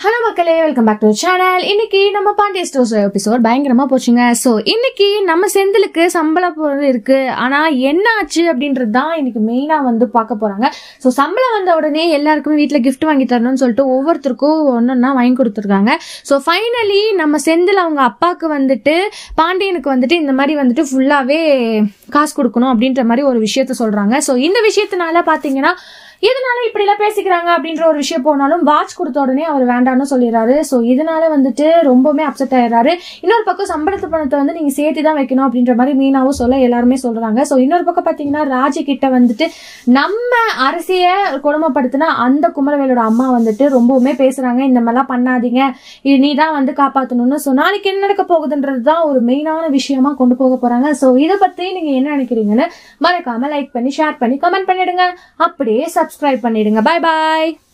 Hello மக்களே, welcome back to channel. இன்னைக்கு நம்ம பாண்டிய ஸ்டோர்ஸ் எபிசோட் பயங்கரமா போச்சுங்க. ஸோ இன்னைக்கு நம்ம செந்திலுக்கு சம்பளம் இருக்கு, ஆனா என்ன ஆச்சு அப்படின்றது தான் இன்னைக்கு மெயினா பார்க்க போறாங்க. ஸோ சம்பளம் வந்த உடனே எல்லாருக்குமே வீட்டுல கிஃப்ட் வாங்கி தரணும்னு சொல்லிட்டு ஒவ்வொருத்தருக்கும் ஒன்னொன்னா வாங்கி கொடுத்துருக்காங்க. ஸோ ஃபைனலி நம்ம செந்தில் அவங்க அப்பாவுக்கு பாண்டியனுக்கு இந்த மாதிரி ஃபுல்லாவே காசு கொடுக்கணும் அப்படின்ற மாதிரி ஒரு விஷயத்த சொல்றாங்க. ஸோ இந்த விஷயத்தினால பாத்தீங்கன்னா இதனால இப்படி எல்லாம் பேசிக்கிறாங்க அப்படின்ற ஒரு விஷயம் போனாலும் வாட்ச் கொடுத்த உடனே அவர் வேண்டாம்னு சொல்லிடுறாரு. ஸோ இதனால ரொம்பவுமே அப்செட் ஆயிடுறாரு. இன்னொரு பக்கம் சம்பளத்து பணத்தை நீங்க சேர்த்து தான் வைக்கணும் அப்படின்ற மாதிரி மீனாவும் சொல்ல எல்லாருமே சொல்றாங்க. ஸோ இன்னொரு பக்கம் பாத்தீங்கன்னா ராஜி கிட்ட நம்ம அரசிய கொடுமைப்படுத்தினா அந்த குமரவேலோட அம்மா ரொம்பவுமே பேசுறாங்க, இந்த மாதிரிலாம் பண்ணாதீங்க, இது நீ தான் காப்பாற்றணும்னு. ஸோ நாளைக்கு என்ன நடக்க போகுதுன்றது தான் ஒரு மெயினான விஷயமா கொண்டு போக போறாங்க. ஸோ இதை பத்தி நீங்க என்ன நினைக்கிறீங்கன்னு மறக்காம லைக் பண்ணி ஷேர் பண்ணி கமெண்ட் பண்ணிடுங்க. அப்படியே சப்ஸ்கிரைப் பண்ணிடுங்க. பாய் பாய்.